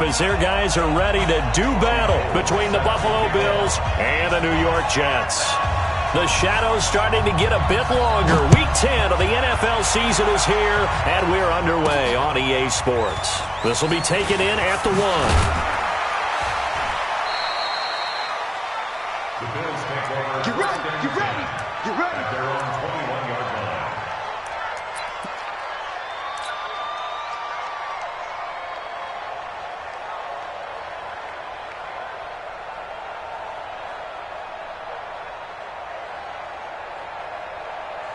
as their guys are ready to do battle between the Buffalo Bills and the New York Jets. The shadow's starting to get a bit longer. Week 10 of the NFL season is here, and we're underway on EA Sports. This will be taken in at the 1. Get ready, get ready, get ready. At their own 21-yard line.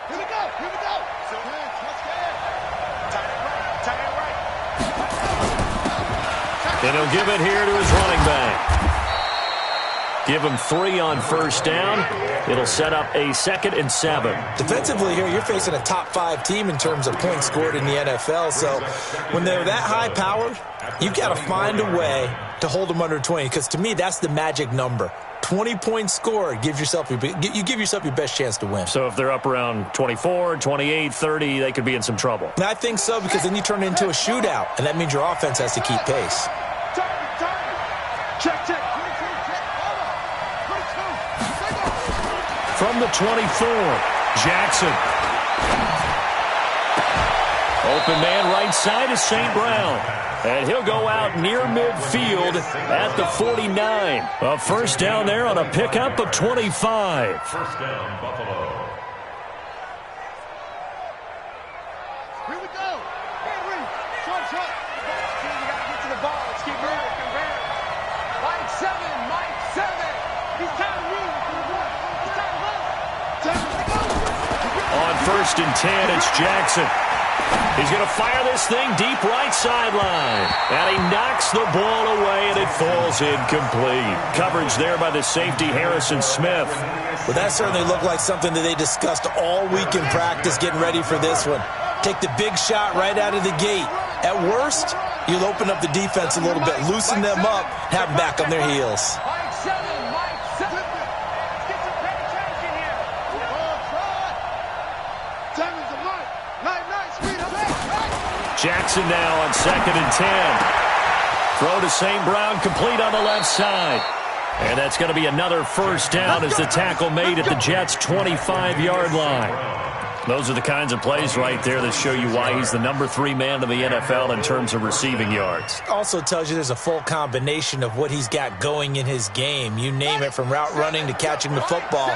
Here we go, here we go. So hands, let's get it. Tight end right. And he'll give it here to his running back. Give him 3 on first down. It'll set up a 2nd and 7. Defensively here, you're facing a top 5 team in terms of points scored in the NFL. So when they're that high-powered, you got to find a way to hold them under 20. Because to me, that's the magic number. 20 points scored, you give yourself your best chance to win. So if they're up around 24, 28, 30, they could be in some trouble. And I think so, because then you turn it into a shootout, and that means your offense has to keep pace. Check. From the 24, Jackson. Open man right side is St. Brown. And he'll go out near midfield at the 49. A first down there on a pickup of 25. First down, Buffalo. Here we go. Henry, short. You got to get to the ball. Let's keep moving. Mike 7. He's time to move. On 1st and 10, it's Jackson. He's going to fire this thing deep right sideline. And he knocks the ball away, and it falls incomplete. Coverage there by the safety, Harrison Smith. Well, that certainly looked like something that they discussed all week in practice getting ready for this one. Take the big shot right out of the gate. At worst, you'll open up the defense a little bit, loosen them up, have them back on their heels. Jackson now on 2nd and 10. Throw to St. Brown, complete on the left side. And that's going to be another first down as the tackle made at the Jets' 25-yard line. Those are the kinds of plays right there that show you why he's the number 3 man in the NFL in terms of receiving yards. Also tells you there's a full combination of what he's got going in his game. You name it, from route running to catching the football.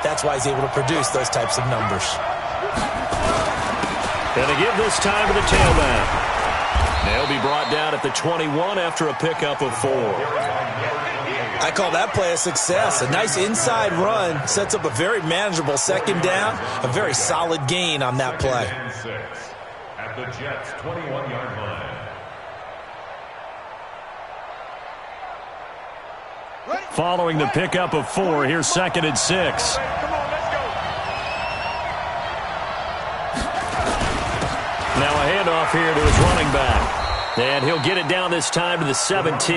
That's why he's able to produce those types of numbers. And they give this time to the tailback. They'll be brought down at the 21 after a pickup of 4. I call that play a success. A nice inside run sets up a very manageable 2nd down. A very solid gain on that play. At the Jets' 21-yard line. Following the pickup of 4, here's 2nd and 6. Now a handoff here to his running back. And he'll get it down this time to the 17.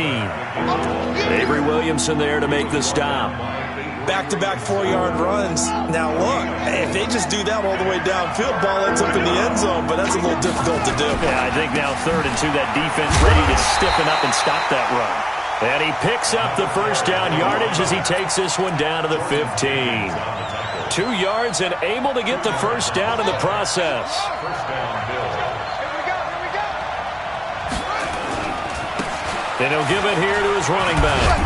Avery Williamson there to make the stop. Back-to-back 4-yard runs. Now look, if they just do that all the way downfield, ball ends up in the end zone, but that's a little difficult to do. Yeah, I think now 3rd and 2, that defense ready to stiffen up and stop that run. And he picks up the first down yardage as he takes this one down to the 15. 2 yards and able to get the first down in the process. First down, Bills. And he'll give it here to his running back.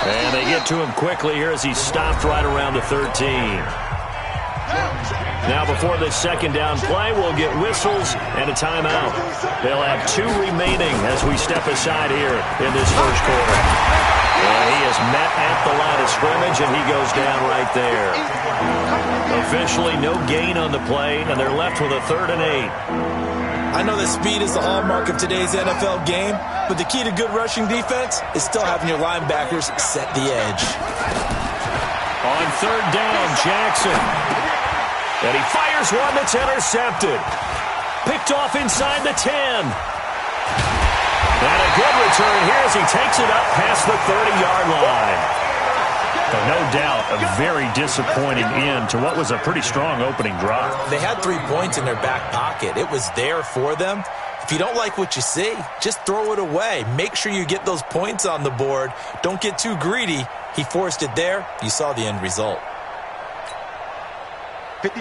And they get to him quickly here as he's stopped right around the 13. Now before this 2nd down play, we'll get whistles and a timeout. They'll have 2 remaining as we step aside here in this first quarter. And he is met at the line of scrimmage, and he goes down right there. Officially no gain on the play, and they're left with a 3rd and 8. I know that speed is the hallmark of today's NFL game, but the key to good rushing defense is still having your linebackers set the edge. On 3rd down, Jackson. And he fires one that's intercepted. Picked off inside the 10. And a good return here as he takes it up past the 30-yard line. No doubt a very disappointing end to what was a pretty strong opening drive. They had 3 points in their back pocket. It was there for them. If If you don't like what you see, just throw it away. Make sure you get those points on the board. Don't get too greedy. He forced it there. You saw the end result.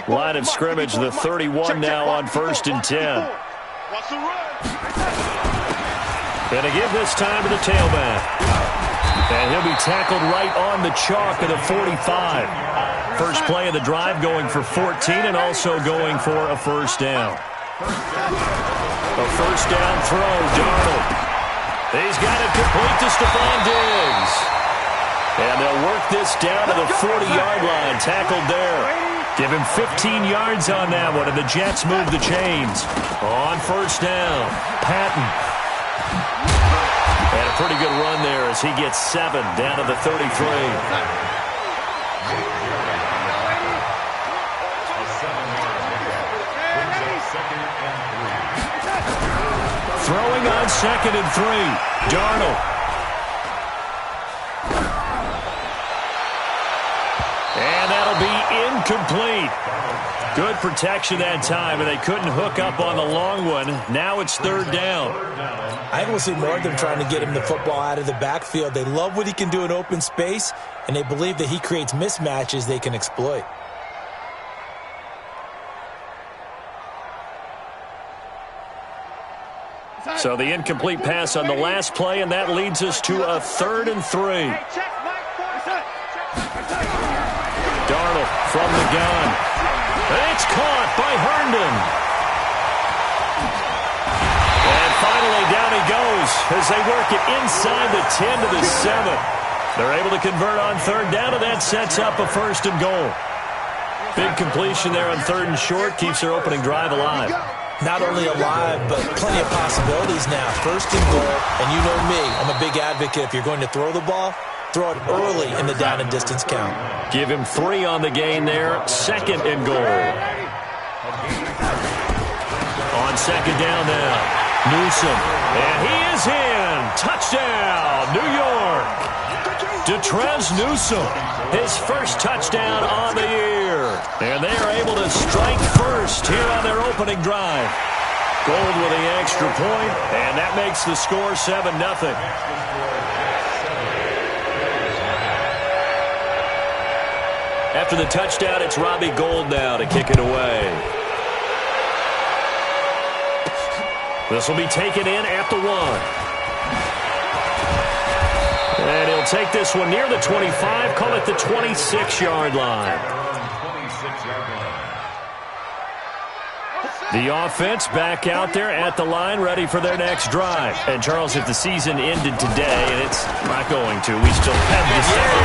Line of scrimmage, the 31 now on 1st and 10. Gonna give this time to the tailback. And he'll be tackled right on the chalk of the 45. First play of the drive going for 14 and also going for a first down. A first down throw, Darnold. He's got it complete to Stephon Diggs. And they'll work this down to the 40-yard line, tackled there. Give him 15 yards on that one, and the Jets move the chains. On first down, Patton. And a pretty good run there as he gets 7 down to the 33. Throwing on 2nd and 3, Darnold. And that'll be incomplete. Good protection that time, and they couldn't hook up on the long one. Now it's 3rd down. I think we'll see more of them trying to get him the football out of the backfield. They love what he can do in open space, and they believe that he creates mismatches they can exploit. So the incomplete pass on the last play, and that leads us to a 3rd and 3. Darnold from the gun. And it's caught by Herndon. And finally down he goes as they work it inside the 10 to the 7. They're able to convert on 3rd down, and that sets up a 1st and goal. Big completion there on 3rd and short, keeps their opening drive alive. Not only alive, but plenty of possibilities now. 1st and goal, and you know me, I'm a big advocate. If you're going to throw the ball, throw it early in the down and distance count. Give him 3 on the gain there. 2nd and goal. On 2nd down now, Newsome. And he is in. Touchdown, New York. Detrez Newsome, his first touchdown on the year. And they are able to strike first here on their opening drive. Gold with the extra point, and that makes the score 7-0. After the touchdown, it's Robbie Gould now to kick it away. This will be taken in at the 1. And he'll take this one near the 25, call it the 26-yard line. The offense back out there at the line, ready for their next drive. And, Charles, if the season ended today, and it's not going to, we still have December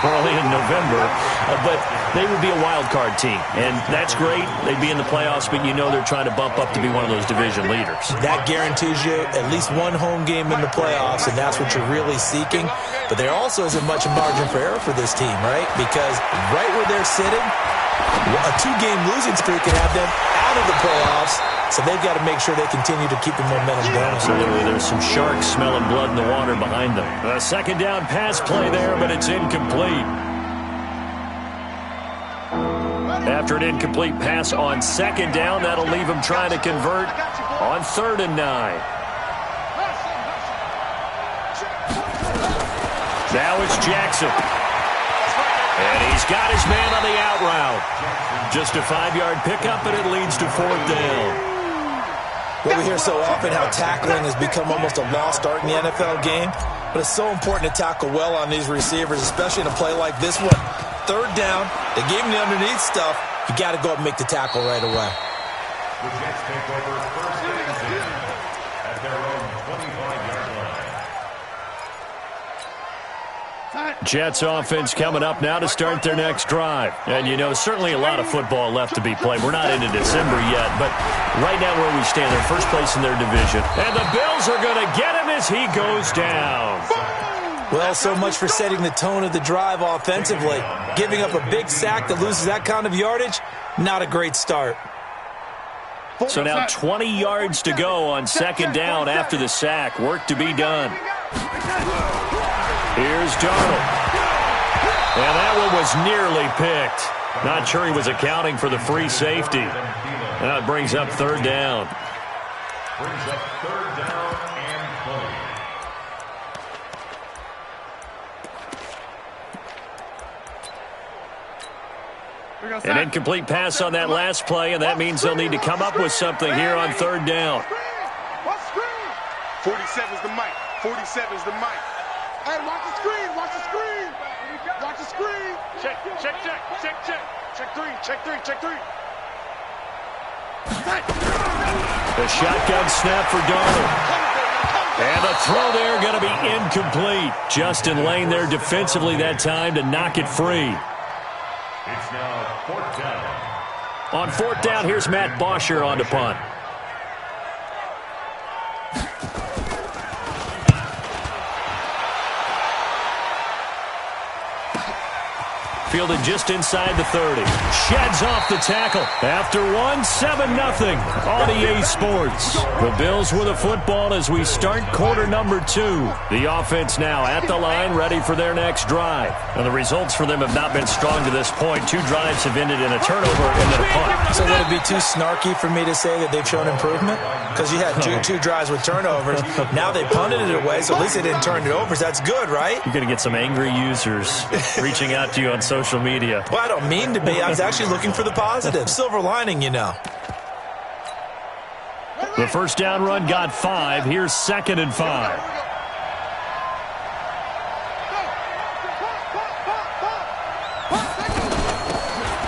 early in November, but they would be a wild card team. And that's great. They'd be in the playoffs, but you know they're trying to bump up to be one of those division leaders. That guarantees you at least one home game in the playoffs, and that's what you're really seeking. But there also isn't much margin for error for this team, right? Because right where they're sitting, a 2-game losing streak could have them out of the playoffs, so they've got to make sure they continue to keep the momentum going. Absolutely. There's some sharks smelling blood in the water behind them. A 2nd down pass play there, but it's incomplete. After an incomplete pass on 2nd down, that'll leave them trying to convert on 3rd and 9. Now it's Jackson. And he's got his man on the out route. Just a 5-yard pickup, and it leads to 4th down. Well, we hear so often how tackling has become almost a lost art in the NFL game, but it's so important to tackle well on these receivers, especially in a play like this one. 3rd down, they gave him the underneath stuff. You got to go up and make the tackle right away. The Jets take over 1st and 10 at their own 25-yard line. Jets offense coming up now to start their next drive. And, you know, certainly a lot of football left to be played. We're not into December yet, but right now where we stand, they're first place in their division. And the Bills are going to get him as he goes down. Well, so much for setting the tone of the drive offensively. Giving up a big sack that loses that kind of yardage, not a great start. So now 20 yards to go on 2nd down after the sack. Work to be done. Here's Darnold. And that one was nearly picked. Not sure he was accounting for the free safety. Now it brings up 3rd down. Brings up 3rd down and 20. An incomplete pass on that last play, and that means they'll need to come up with something here on 3rd down. 47's the mic. 47's the mic. Hey, watch the screen. Watch the screen. Watch the screen. Check. Check 3. Check 3. The shotgun snap for Darnold. And the throw there going to be incomplete. Justin Lane there defensively that time to knock it free. It's now 4th down. On 4th down, here's Matt Bosher on to punt. Fielded just inside the 30. Sheds off the tackle. After 7-0 on EA Sports. The Bills with a football as we start quarter number 2. The offense now at the line, ready for their next drive. And the results for them have not been strong to this point. 2 drives have ended in a turnover and then a punt. So would it be too snarky for me to say that they've shown improvement? Because you had two drives with turnovers. Now they punted it away, so at least they didn't turn it over. So that's good, right? You're going to get some angry users reaching out to you on social media. Well, I don't mean to be. I was actually looking for the positive. Silver lining, you know. The first down run got 5. Here's 2nd and 5.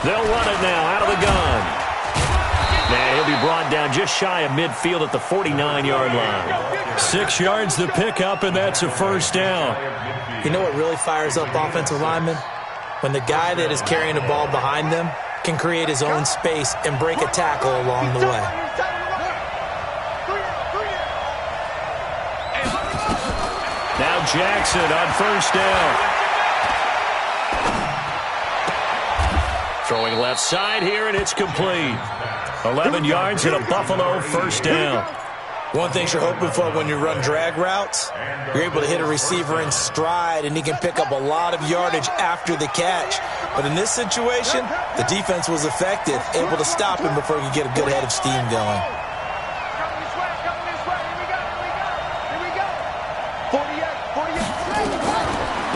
They'll run it now out of the gun. And he'll be brought down just shy of midfield at the 49-yard line. 6 yards the pickup, and that's a first down. You know what really fires up offensive linemen? When the guy that is carrying the ball behind them can create his own space and break a tackle along the way. Now Jackson on first down. Throwing left side here, and it's complete. 11 yards and a Buffalo first down. One thing you're hoping for when you run drag routes, you're able to hit a receiver in stride, and he can pick up a lot of yardage after the catch. But in this situation, the defense was effective, able to stop him before he could get a good head of steam going.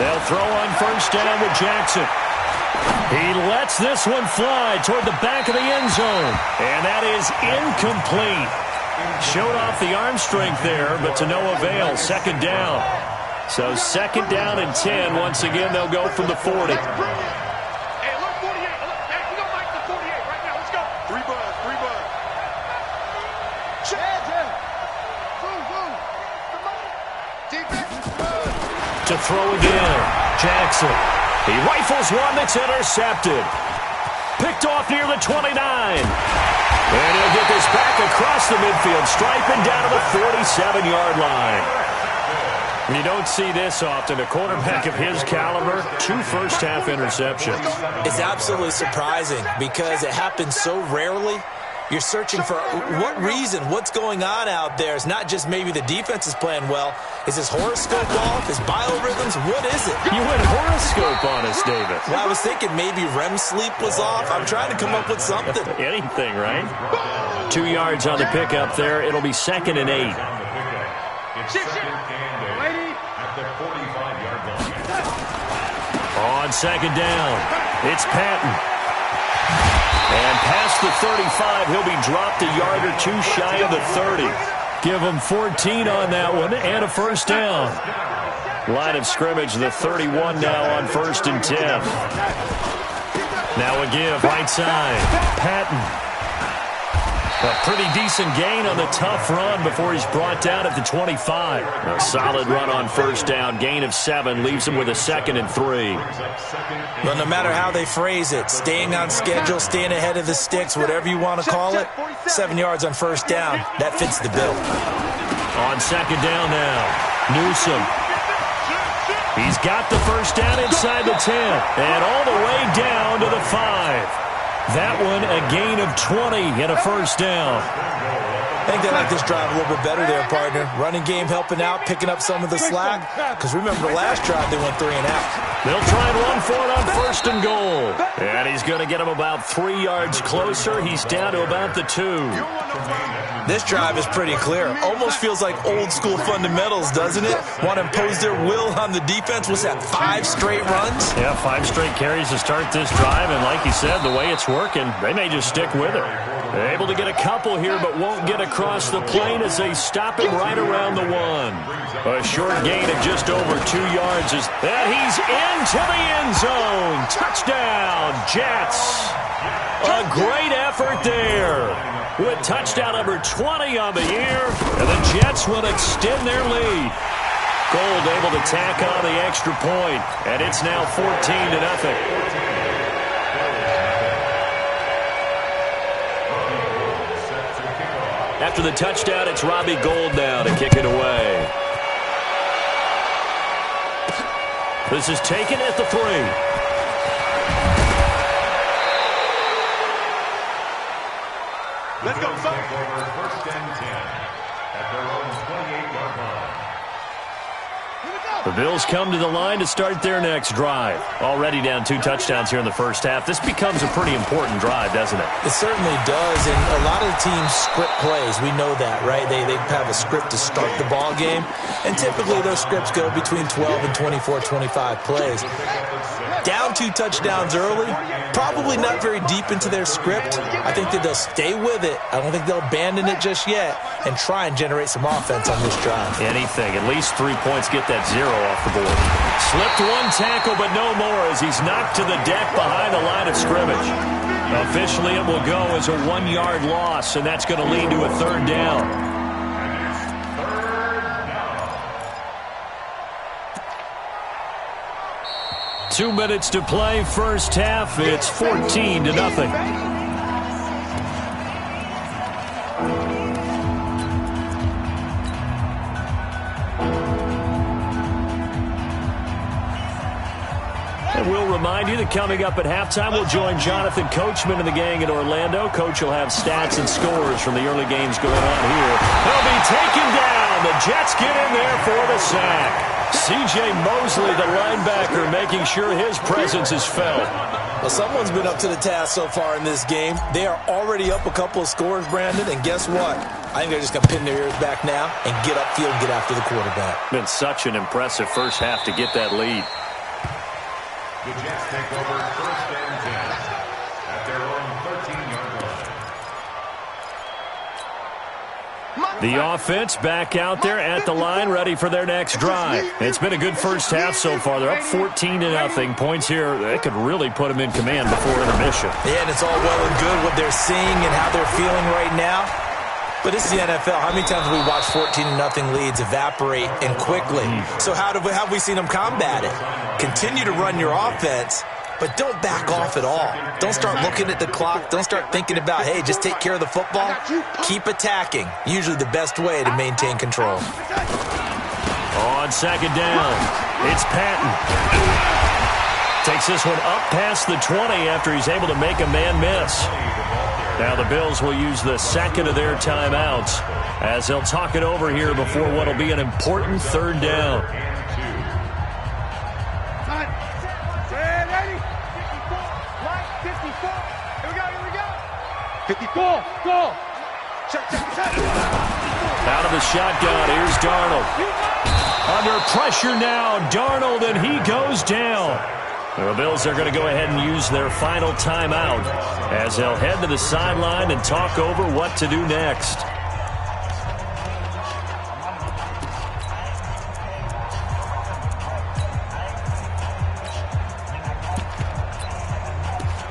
They'll throw on first down with Jackson. He lets this one fly toward the back of the end zone, and that is incomplete. Showed off the arm strength there, but to no avail. 2nd down. So 2nd down and 10. Once again, they'll go from the 40. Hey, look, 48. Hey, we don't like the 48 right now. Let's go. 3 buzz. To throw again. Jackson. He rifles one that's intercepted. Picked off near the 29. And he'll get this back across the midfield stripe and down to the 47-yard line. And you don't see this often. A quarterback of his caliber, 2 first-half interceptions. It's absolutely surprising because it happens so rarely. You're searching for what reason, what's going on out there. It's not just maybe the defense is playing well. Is his horoscope off? His biorhythms? What is it? You went horoscope on us, David. Well, I was thinking maybe REM sleep was off. I'm trying to come up with something. Anything, right? 2 yards on the pickup there. It'll be 2nd and 8. It's 2nd and 8 at the 45-yard line. On 2nd down, it's Patton. And past the 35, he'll be dropped a yard or 2 shy of the 30. Give him 14 on that one and a first down. Line of scrimmage, the 31 now on 1st and 10. Now a give, right side. Patton. A pretty decent gain on the tough run before he's brought down at the 25. A solid run on first down. Gain of 7 leaves him with a 2nd and 3. Well, no matter how they phrase it, staying on schedule, staying ahead of the sticks, whatever you want to call it, 7 yards on first down, that fits the bill. On 2nd down now, Newsom. He's got the first down inside the 10 and all the way down to the 5. That one a gain of 20 and a first down. I think they like this drive a little bit better there, partner. Running game helping out, picking up some of the slack. Because remember, the last drive they went 3 and out. They'll try and run for it on 1st and goal. And he's going to get him about 3 yards closer. He's down to about the 2. This drive is pretty clear. Almost feels like old school fundamentals, doesn't it? Want to impose their will on the defense. What's that, 5 straight runs? Yeah, 5 straight carries to start this drive. And like you said, the way it's working, they may just stick with it. They're able to get a couple here, but won't get across the plane as they stop him right around the 1. A short gain of just over 2 yards. And he's into the end zone. Touchdown, Jets. A great effort there. With touchdown number 20 on the year, and the Jets will extend their lead. Gold able to tack on the extra point, and it's now 14-0. After the touchdown, it's Robbie Gould now to kick it away. This is taken at the 3. Let's go, son. Take over 1st and 10 at their own 28-yard line. The Bills come to the line to start their next drive. Already down 2 touchdowns here in the first half. This becomes a pretty important drive, doesn't it? It certainly does, and a lot of the teams script plays. We know that, right? They have a script to start the ball game, and typically those scripts go between 12 and 24, 25 plays. Down 2 touchdowns early, probably not very deep into their script. I think that they'll stay with it. I don't think they'll abandon it just yet and try and generate some offense on this drive. Anything. At least 3 points, get that 0 off the board. Slipped 1 tackle, but no more as he's knocked to the deck behind the line of scrimmage. Officially, it will go as a 1-yard loss, and that's going to lead to a 3rd down. 2 minutes to play, first half. It's 14-0. And we'll remind you that coming up at halftime, we'll join Jonathan Coachman and the gang in Orlando. Coach will have stats and scores from the early games going on here. They'll be taken down. The Jets get in there for the sack. C.J. Mosley, the linebacker, making sure his presence is felt. Well, someone's been up to the task so far in this game. They are already up a couple of scores, Brandon, and guess what? I think they're just going to pin their ears back now and get upfield and get after the quarterback. Been such an impressive first half to get that lead. The Jets take over 1st and 10 at their own 13-yard line. The offense back out there at the line, ready for their next drive. It's been a good first half so far. They're up 14-0. Points here, they could really put them in command before intermission. Yeah, and it's all well and good what they're seeing and how they're feeling right now. But this is the NFL. How many times have we watched 14-0 leads evaporate and quickly? So how have we seen them combat it? Continue to run your offense, but don't back off at all. Don't start looking at the clock. Don't start thinking about, hey, just take care of the football. Keep attacking. Usually the best way to maintain control. On 2nd down, it's Patton. Takes this one up past the 20 after he's able to make a man miss. Now the Bills will use the 2nd of their timeouts as they'll talk it over here before what will be an important 3rd down. 54, go! Check. Out of the shotgun, here's Darnold. Under pressure now, Darnold, and he goes down. The Bills are going to go ahead and use their final timeout as they'll head to the sideline and talk over what to do next.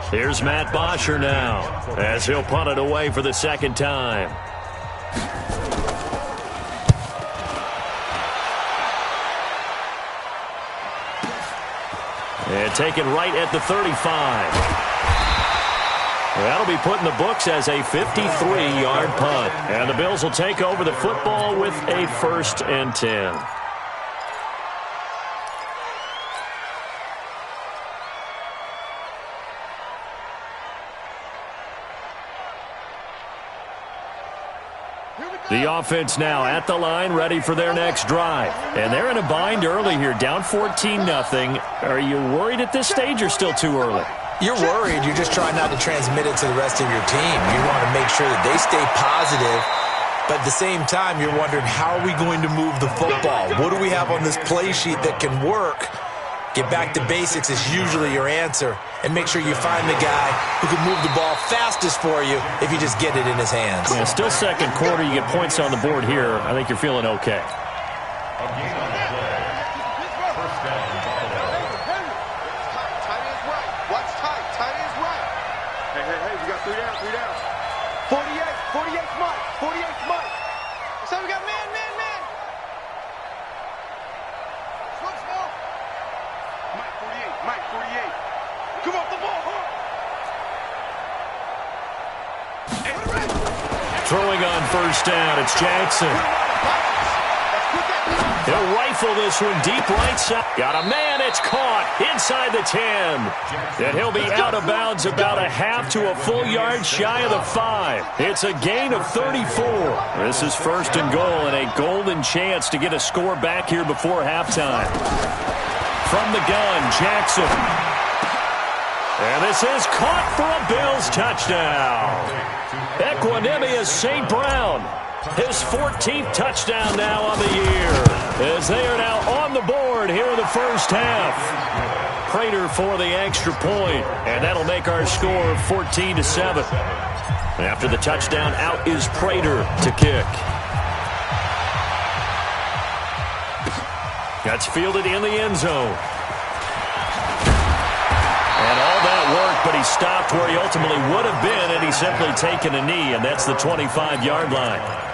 Here's Matt Bosher now as he'll punt it away for the 2nd time. And taken right at the 35. That'll be put in the books as a 53-yard punt. And the Bills will take over the football with a 1st and 10. Here we go. The offense now at the line, ready for their next drive. And they're in a bind early here, down 14-0. Are you worried at this stage or still too early? You're worried. You're just trying not to transmit it to the rest of your team. You want to make sure that they stay positive. But at the same time, you're wondering, how are we going to move the football? What do we have on this play sheet that can work? Get back to basics is usually your answer. And make sure you find the guy who can move the ball fastest for you if you just get it in his hands. Yeah, still second quarter. You get points on the board here. I think you're feeling okay. Throwing on first down, it's Jackson. He'll rifle this one deep right side. Got a man, it's caught inside the 10. And he'll be out of bounds about a half to a full yard shy of the 5. It's a gain of 34. This is first and goal and a golden chance to get a score back here before halftime. From the gun, Jackson. And this is caught for a Bills touchdown. Equanimous St. Brown, his 14th touchdown now on the year, as they are now on the board here in the first half. Prater for the extra point, and that'll make our score 14-7. After the touchdown, out is Prater to kick. That's fielded in the end zone. And all that work, but he stopped where he ultimately would have been, and he's simply taken a knee, and that's the 25-yard line.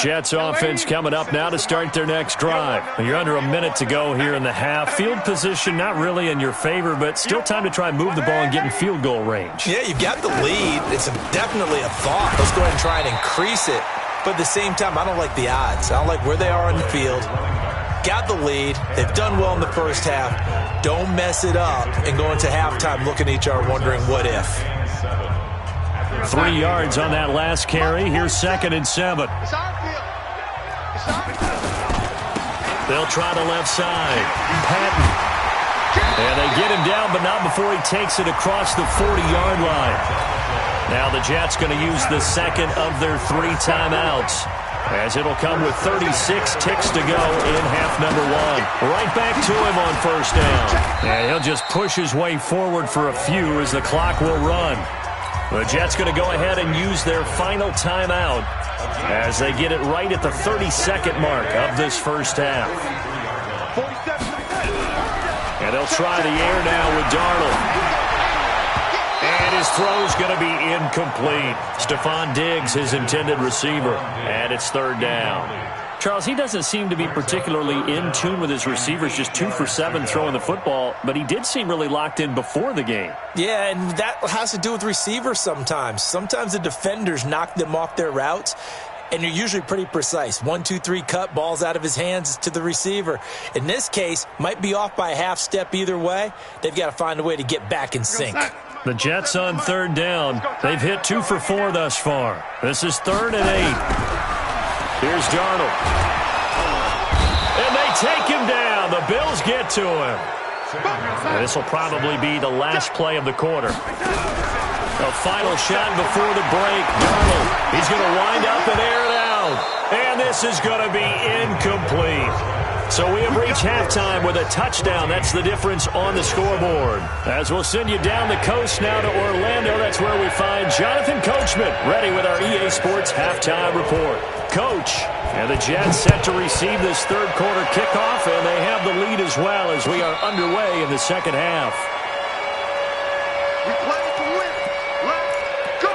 Jets offense coming up now to start their next drive. You're under a minute to go here in the half. Field position not really in your favor, but still time to try and move the ball and get in field goal range. Yeah, you've got the lead. It's definitely a thought. Let's go ahead and try and increase it. But at the same time, I don't like the odds. I don't like where they are on the field. Got the lead. They've done well in the first half. Don't mess it up and go into halftime looking at each other wondering what if. 3 yards on that last carry. Here's 2nd and 7. They'll try the left side. Patton. And they get him down, but not before he takes it across the 40-yard line. Now the Jets going to use the second of their 3 timeouts, as it'll come with 36 ticks to go in half number 1. Right back to him on first down. And he'll just push his way forward for a few as the clock will run. The Jets going to go ahead and use their final timeout as they get it right at the 32nd mark of this first half. And they'll try the air now with Darnold. And his throw's going to be incomplete. Stephon Diggs, his intended receiver. And it's 3rd down. Charles, he doesn't seem to be particularly in tune with his receivers, just 2 for 7 throwing the football, but he did seem really locked in before the game. Yeah, and that has to do with receivers sometimes. Sometimes the defenders knock them off their routes, and you're usually pretty precise. 1, 2, 3 cut, balls out of his hands to the receiver. In this case, might be off by a half step either way. They've got to find a way to get back in sync. The Jets on 3rd down. They've hit 2 for 4 thus far. This is 3rd and 8. Here's Darnold. And they take him down. The Bills get to him. This will probably be the last play of the quarter. A final shot before the break. Darnold, he's going to wind up and air it out. And this is going to be incomplete. So we have reached halftime with a touchdown. That's the difference on the scoreboard. As we'll send you down the coast now to Orlando, that's where we find Jonathan Coachman, ready with our EA Sports halftime report. Coach, and the Jets set to receive this 3rd quarter kickoff, and they have the lead as well as we are underway in the second half. We play to win. Let's go.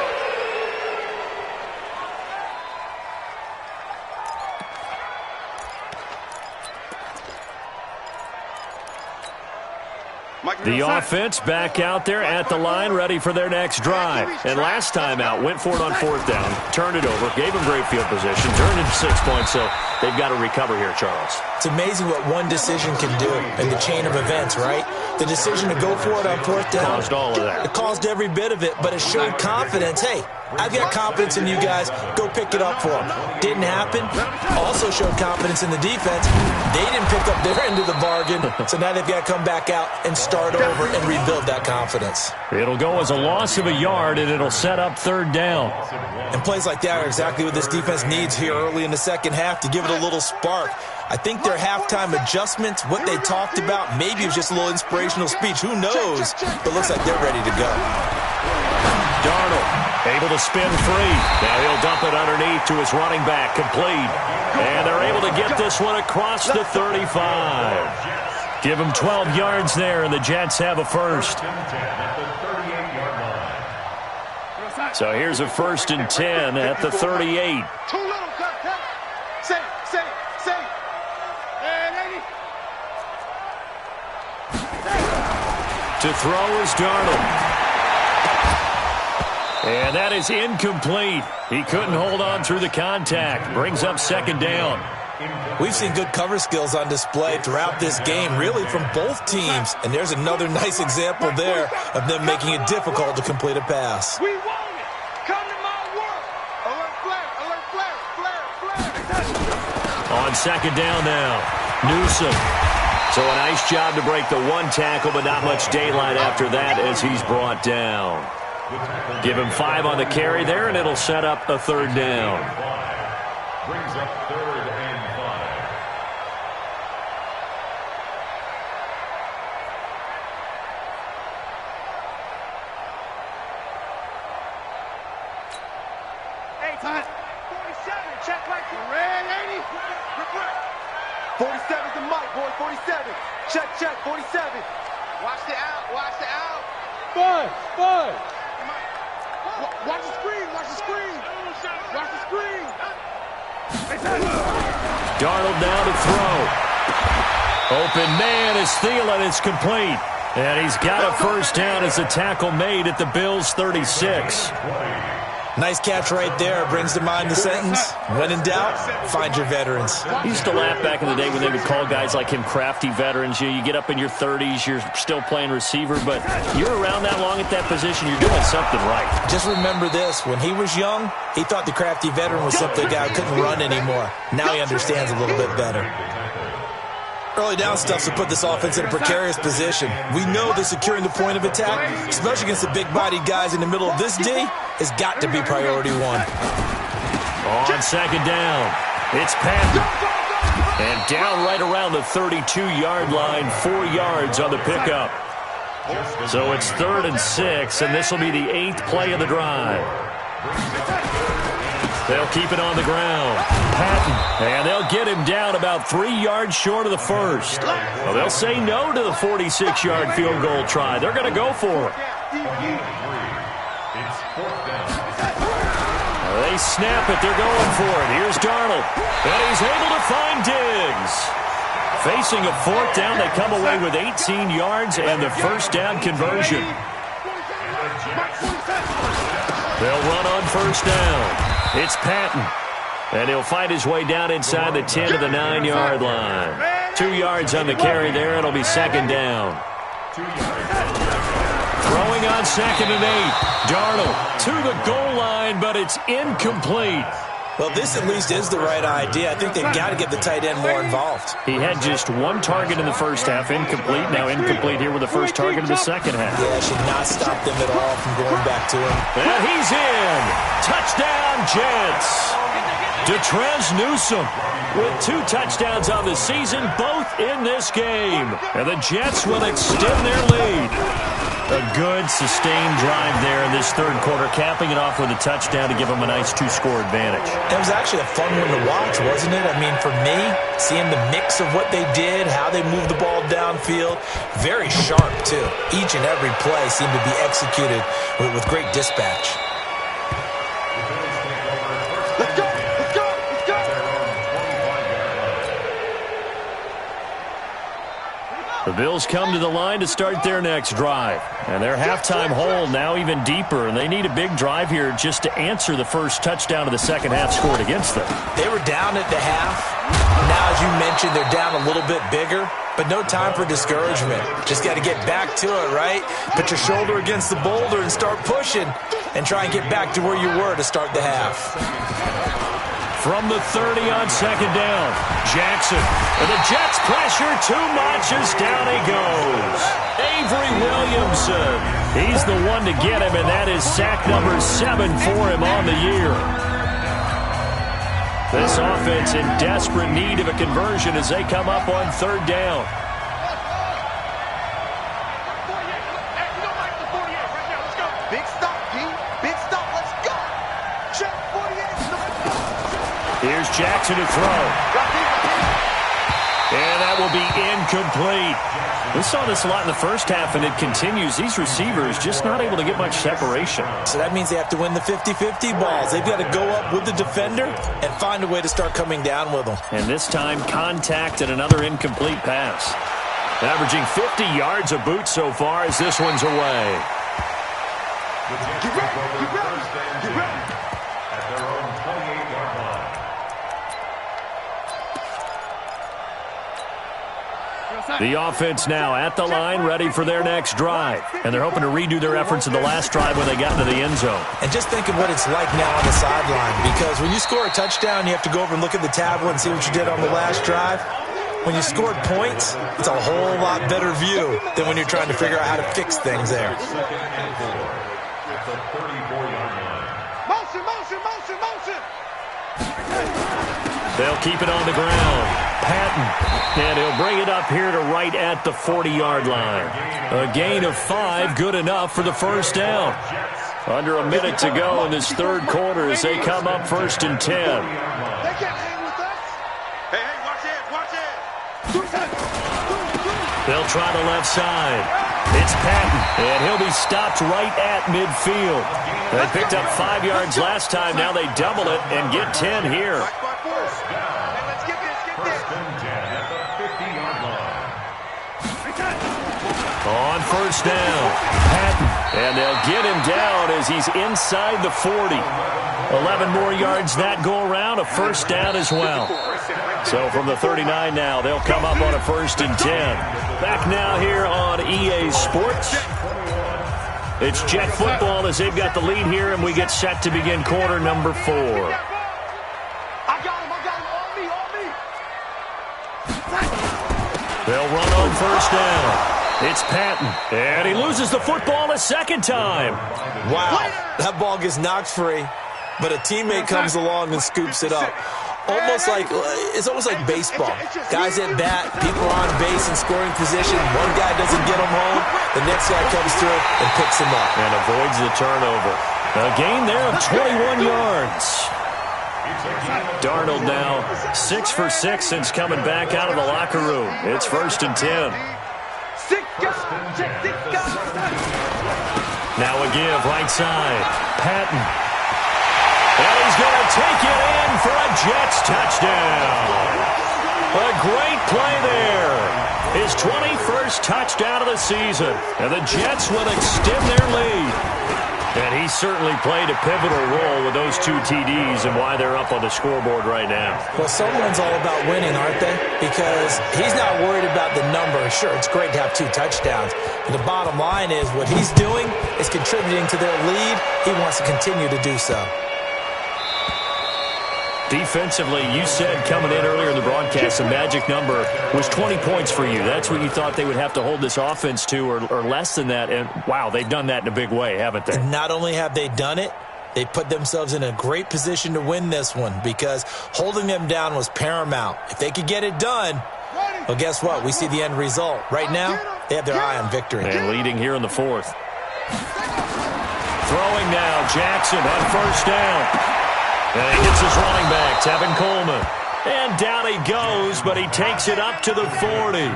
The offense back out there at the line, ready for their next drive. And last time out, went for it on fourth down, turned it over, gave them great field position, turned into 6 points, so they've got to recover here, Charles. It's amazing what one decision can do in the chain of events, right? The decision to go for it on fourth down. Caused all of that. It caused every bit of it, but it showed confidence. Hey, I've got confidence in you guys. Go pick it up for them. Didn't happen. Also showed confidence in the defense. They didn't pick up their end of the bargain, so now they've got to come back out and start over and rebuild that confidence. It'll go as a loss of a yard, and it'll set up third down. And plays like that are exactly what this defense needs here early in the second half to give it a little spark. I think their halftime adjustments, what they talked about, maybe it was just a little inspirational speech. Who knows? But looks like they're ready to go. Darnold able to spin free. Now he'll dump it underneath to his running back, complete. And they're able to get this one across the 35. Give them 12 yards there, and the Jets have a first. So here's a 1st and 10 at the 38. Too little, cut. Say. And 80. To throw is Darnold. And that is incomplete. He couldn't hold on through the contact. Brings up second down. We've seen good cover skills on display throughout this game, really from both teams. And there's another nice example there of them making it difficult to complete a pass. We want it. Come to my work. Alert flare. On second down now, Newsom. So a nice job to break the one tackle, but not much daylight after that as he's brought down. Give him 5 on the carry there, and it'll set up a third down. Brings up 3rd and 5. Hey, time. 47, check right to red 80. 47's the mic, boy, 47. Check, 47. Watch the out. Five. Watch the screen. Darnold now to throw. Open man is Thielen. It's complete. And he's got a first down as a tackle made at the Bills' 36. Nice catch right there. Brings to mind the sentence, when in doubt, find your veterans. I used to laugh back in the day when they would call guys like him crafty veterans. You get up in your 30s, you're still playing receiver, but you're around that long at that position, you're doing something right. Just remember this. When he was young, he thought the crafty veteran was simply a guy who couldn't run anymore. Now he understands a little bit better. Early down stuff to put this offense in a precarious position. We know that securing the point of attack, especially against the big-bodied guys in the middle of this D, has got to be priority one. On second down, it's Patton. And down right around the 32-yard line, 4 yards on the pickup. So it's 3rd and 6, and this will be the 8th play of the drive. They'll keep it on the ground. Patton, and they'll get him down about 3 yards short of the first. Well, they'll say no to the 46-yard field goal try. They're going to go for it. They snap it. They're going for it. Here's Darnold, and he's able to find Diggs. Facing a fourth down, they come away with 18 yards and the first down conversion. They'll run on first down. It's Patton, and he'll find his way down inside the 10 to the 9-yard line. 2 yards on the carry there. It'll be second down. Throwing on 2nd and 8. Darnold to the goal line, but it's incomplete. Well, this at least is the right idea. I think they've got to get the tight end more involved. He had just 1 target in the first half, incomplete. Now incomplete here with the first target in the second half. Yeah, should not stop them at all from going back to him. And he's in. Touchdown, Jets. Detrez Newsom with 2 touchdowns on the season, both in this game. And the Jets will extend their lead. A good, sustained drive there in this third quarter, capping it off with a touchdown to give them a nice 2-score advantage. It was actually a fun one to watch, wasn't it? I mean, for me, seeing the mix of what they did, how they moved the ball downfield, very sharp, too. Each and every play seemed to be executed with great dispatch. Let's go. The Bills come to the line to start their next drive. And their halftime hole now even deeper, and they need a big drive here just to answer the first touchdown of the second half scored against them. They were down at the half. Now, as you mentioned, they're down a little bit bigger, but no time for discouragement. Just got to get back to it, right? Put your shoulder against the boulder and start pushing and try and get back to where you were to start the half. From the 30 on second down, Jackson. And the Jets pressure too much as down he goes. Avery Williamson. He's the one to get him, and that is sack number 7 for him on the year. This offense in desperate need of a conversion as they come up on third down. Big stop, D. Big stop. Let's go. Check 48. Here's Jackson to throw. And that will be incomplete. We saw this a lot in the first half, and it continues. These receivers just not able to get much separation. So that means they have to win the 50-50 balls. They've got to go up with the defender and find a way to start coming down with them. And this time, contact and another incomplete pass. Averaging 50 yards a boot so far as this one's away. Get ready. Get ready. Get ready. At their own 28-yard line. The offense now at the line, ready for their next drive. And they're hoping to redo their efforts in the last drive when they got into the end zone. And just think of what it's like now on the sideline, because when you score a touchdown, you have to go over and look at the tablet and see what you did on the last drive. When you scored points, it's a whole lot better view than when you're trying to figure out how to fix things there. At the 34-yard line. Motion, motion, motion, motion. They'll keep it on the ground. Patton, and he'll bring it up here to right at the 40-yard line. A gain of 5, good enough for the first down. Under a minute to go in this third quarter as they come up 1st and 10. They can't hang with us. Hey, watch it, watch it. They'll try the left side. It's Patton, and he'll be stopped right at midfield. They picked up 5 yards last time. Now they double it and get 10 here. Let's get this, get this. 1st and 10 at the 50-yard line. On first down, Patton, and they'll get him down as he's inside the 40. 11 more yards that go around, a first down as well. So from the 39 now, they'll come up on a 1st and 10. Back now here on EA Sports. It's Jet football as they've got the lead here, and we get set to begin quarter number 4. I got him, on me, on me. They'll run on first down. It's Patton, and he loses the football a second time. Wow, that ball gets knocked free, but a teammate comes along and scoops it up. It's almost like baseball. Guys at bat, people are on base in scoring position. One guy doesn't get him home. The next guy comes through and picks him up. And avoids the turnover. A gain there of 21 yards. Darnold now 6 for 6 since coming back out of the locker room. It's 1st and 10. Now a give right side. Patton. And he's going to take it in for a Jets touchdown. A great play there. His 21st touchdown of the season. And the Jets will extend their lead. And he certainly played a pivotal role with those 2 TDs and why they're up on the scoreboard right now. Well, someone's all about winning, aren't they? Because he's not worried about the number. Sure, it's great to have 2 touchdowns. But the bottom line is what he's doing is contributing to their lead. He wants to continue to do so. Defensively, you said coming in earlier in the broadcast, the magic number was 20 points for you. That's what you thought they would have to hold this offense to or less than that. And, wow, they've done that in a big way, haven't they? Not only have they done it, they put themselves in a great position to win this one because holding them down was paramount. If they could get it done, well, guess what? We see the end result. Right now, they have their eye on victory. And leading here in the 4th. Throwing now, Jackson on first down. And he gets his running back, Tevin Coleman. And down he goes, but he takes it up to the 40.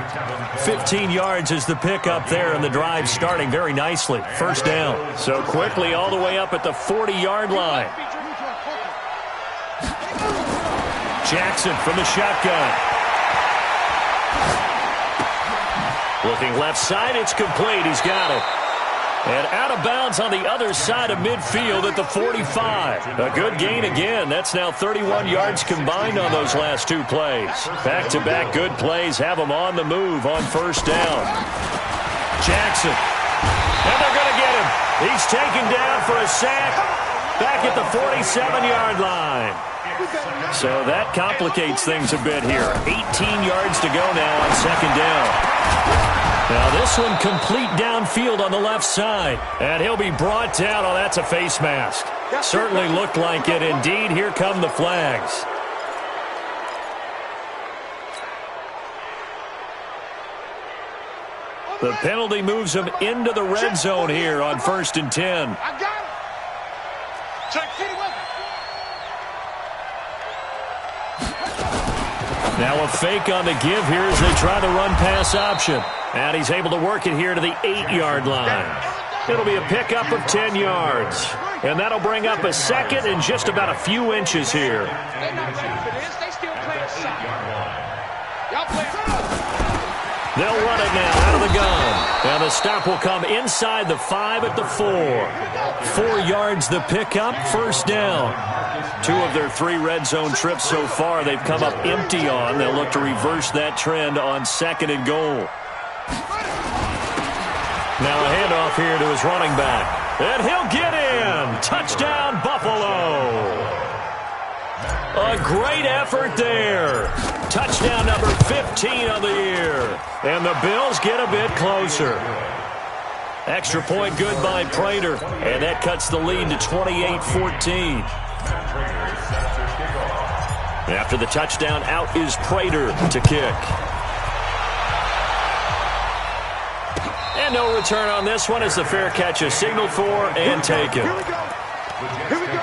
15 yards is the pickup there, and the drive starting very nicely. First down. So quickly all the way up at the 40-yard line. Jackson from the shotgun. Looking left side, it's complete. He's got it. And out of bounds on the other side of midfield at the 45. A good gain again. That's now 31 yards combined on those last two plays. Back-to-back good plays have them on the move on first down. Jackson. And they're going to get him. He's taken down for a sack back at the 47-yard line. So that complicates things a bit here. 18 yards to go now on second down. Now this one complete downfield on the left side. And he'll be brought down. Oh, that's a face mask. Certainly looked like it. Indeed, here come the flags. The penalty moves him into the red zone here on 1st and 10. I got it. Check, get it with Now a fake on the give here as they try the run-pass option. And he's able to work it here to the 8-yard line. It'll be a pickup of 10 yards. And that'll bring up a second and just about a few inches here. They're not ready for this. They still play inside. Y'all play. They'll run it now out of the gun. And the stop will come inside the 5 at the 4. 4 yards the pickup, first down. 2 of their 3 red zone trips so far they've come up empty on. They'll look to reverse that trend on 2nd and goal. Now a handoff here to his running back. And he'll get in. Touchdown, Buffalo. A great effort there. Touchdown number 15 on the year. And the Bills get a bit closer. Extra point good by Prater. And that cuts the lead to 28-14. After the touchdown, out is Prater to kick. And no return on this one as the fair catch is signaled for and taken. Here we go. Here we go.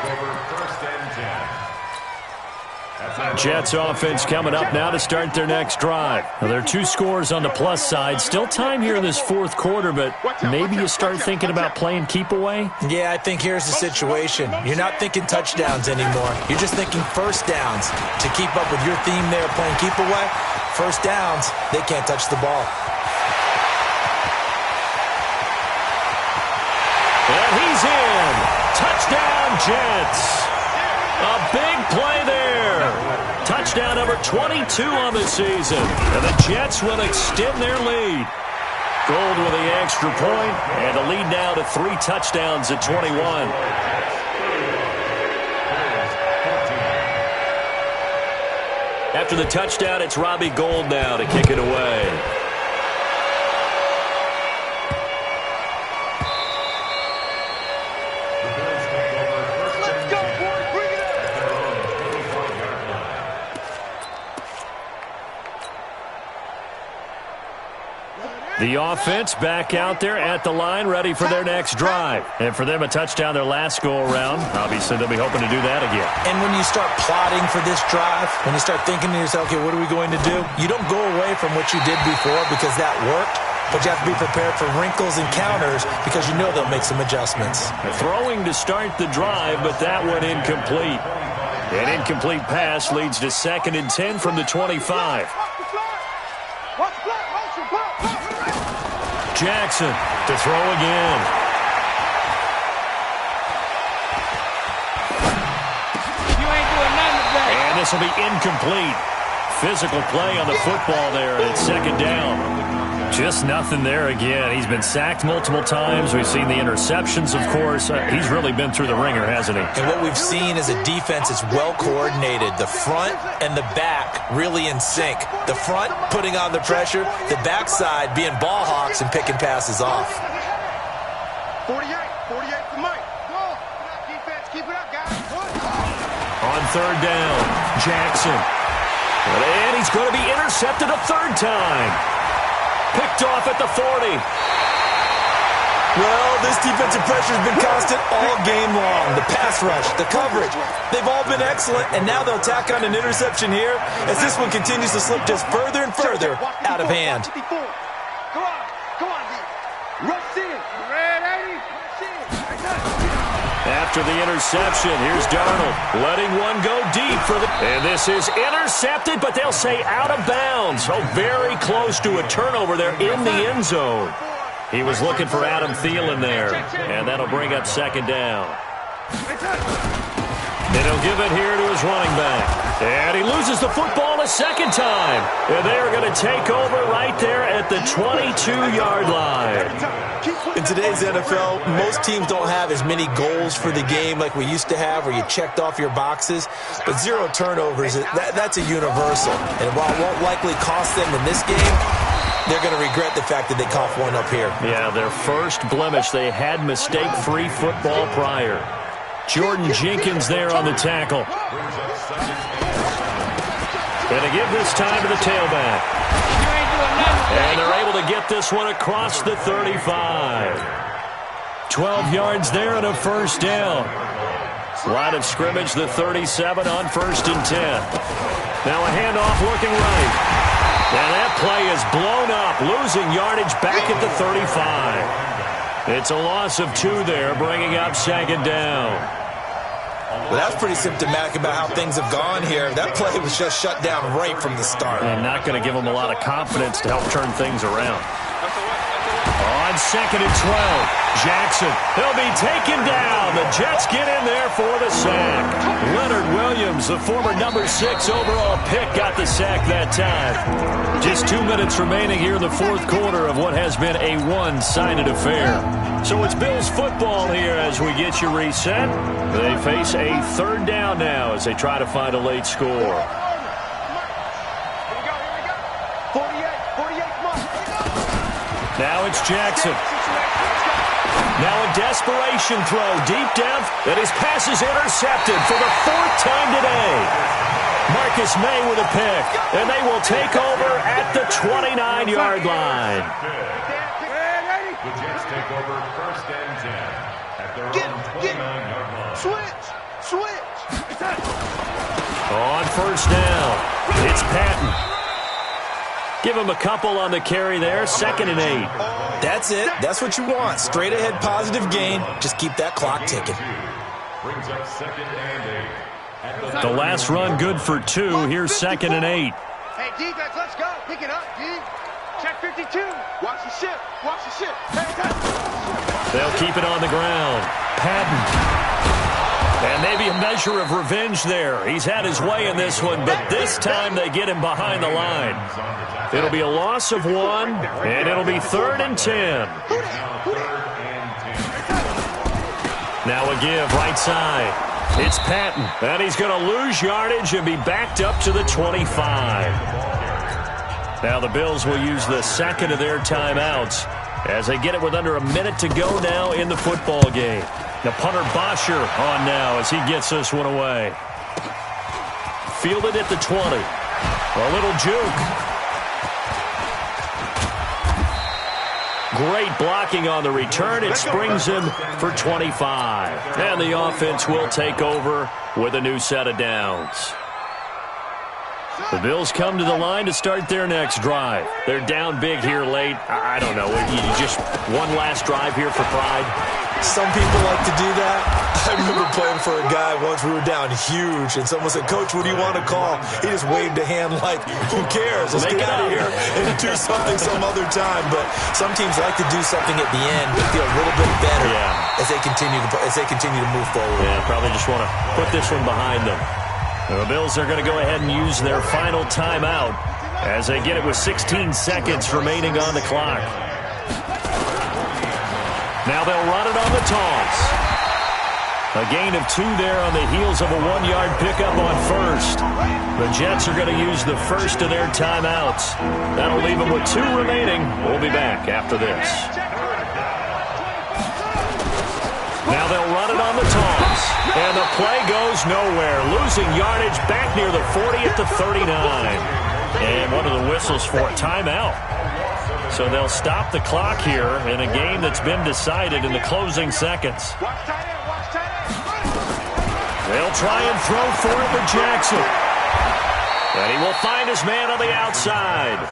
Jets offense coming up now to start their next drive. Now, there are 2 scores on the plus side. Still time here in this 4th quarter, but maybe you start thinking about playing keep away? Yeah, I think here's the situation. You're not thinking touchdowns anymore. You're just thinking first downs. To keep up with your theme there, playing keep away, first downs, they can't touch the ball. And he's in. Touchdown, Jets. A big play there. Touchdown number 22 on the season. And the Jets will extend their lead. Gold with the extra point, and the lead now to 3 touchdowns at 21. After the touchdown, it's Robbie Gould now to kick it away. The offense back out there at the line, ready for their next drive. And for them, a touchdown their last go-around. Obviously, they'll be hoping to do that again. And when you start plotting for this drive, when you start thinking to yourself, okay, what are we going to do? You don't go away from what you did before because that worked, but you have to be prepared for wrinkles and counters because you know they'll make some adjustments. Throwing to start the drive, but that one incomplete. An incomplete pass leads to 2nd and 10 from the 25. Jackson to throw again. You ain't doing nothing today. And this will be incomplete. Physical play on the football there at 2nd down. Just nothing there again. He's been sacked multiple times. We've seen the interceptions, of course. He's really been through the ringer, hasn't he? And what we've seen is a defense that's well coordinated. The front and the back really in sync. The front putting on the pressure, the backside being ball hawks and picking passes off. 48 for Mike. Go. Defense, keep it up, guys. On 3rd down, Jackson. And he's going to be intercepted a 3rd time. Picked off at the 40. Well, this defensive pressure has been constant all game long. The pass rush, the coverage, they've all been excellent, and now they'll tack on an interception here as this one continues to slip just further and further out of hand. Come on, D. Rush in. Red 80. After the interception, here's Darnold letting one go deep for the... And this is intercepted, but they'll say out of bounds. Oh, very close to a turnover there in the end zone. He was looking for Adam Thielen there, and that'll bring up second down. And he'll give it here to his running back. And he loses the football a second time. And they're going to take over right there at the 22-yard line. In today's NFL, most teams don't have as many goals for the game like we used to have, where you checked off your boxes. But 0 turnovers, that's a universal. And while it won't likely cost them in this game, they're going to regret the fact that they coughed one up here. Yeah, their first blemish. They had mistake-free football prior. Jordan Jenkins there on the tackle. Going to give this time to the tailback. And they're able to get this one across the 35. 12 yards there and a first down. Line of scrimmage, the 37 on 1st and 10. Now a handoff looking right. And that play is blown up, losing yardage back at the 35. It's a loss of 2 there, bringing up second down. Well, that's pretty symptomatic about how things have gone here. That play was just shut down right from the start. And not going to give them a lot of confidence to help turn things around. On 2nd and 12, Jackson. He'll be taken down. The Jets get in there for the sack. Leonard Williams, the former number 6 overall pick, got the sack that time. Just 2 minutes remaining here in the 4th quarter of what has been a one-sided affair. So it's Bills football here as we get you reset. They face a 3rd down now as they try to find a late score. Now it's Jackson. Now a desperation throw deep down, and his pass is intercepted for the 4th time today. Marcus May with a pick, and they will take over at the 29-yard line. The Jets take over 1st and 10 at their own 29-yard line. Switch. On 1st down, it's Patton. Give him a couple on the carry there. 2nd and 8. That's it. That's what you want. Straight ahead positive gain. Just keep that clock ticking. Brings up 2nd and 8. The last run good for 2. Here's 2nd and 8. Hey, defense, let's go. Pick it up, D. Check 52. Watch the ship. They'll keep it on the ground. Patton. And maybe a measure of revenge there. He's had his way in this one, but this time they get him behind the line. It'll be a loss of 1, and it'll be 3rd and 10. Now a give right side. It's Patton, and he's going to lose yardage and be backed up to the 25. Now the Bills will use the 2nd of their timeouts as they get it with under a minute to go now in the football game. The punter Bosher on now as he gets this one away. Fielded at the 20. A little juke. Great blocking on the return. It springs him for 25. And the offense will take over with a new set of downs. The Bills come to the line to start their next drive. They're down big here late. I don't know. You just one last drive here for pride? Some people like to do that. I remember playing for a guy once. We were down huge, and someone said, "Coach, what do you want to call?" He just waved a hand like, who cares? Let's get out of here and do something some other time. But some teams like to do something at the end to feel a little bit better as they continue to move forward. Yeah, probably just want to put this one behind them. The Bills are going to go ahead and use their final timeout as they get it with 16 seconds remaining on the clock. Now they'll run it on the toss. A gain of 2 there on the heels of a 1-yard pickup on 1st. The Jets are going to use the first of their timeouts. That'll leave them with 2 remaining. We'll be back after this. Now they'll run it on the toss. And the play goes nowhere. Losing yardage back near the 40 at the 39. And one of the whistles for a timeout. So they'll stop the clock here in a game that's been decided in the closing seconds. They'll try and throw for it with Jackson. And he will find his man on the outside.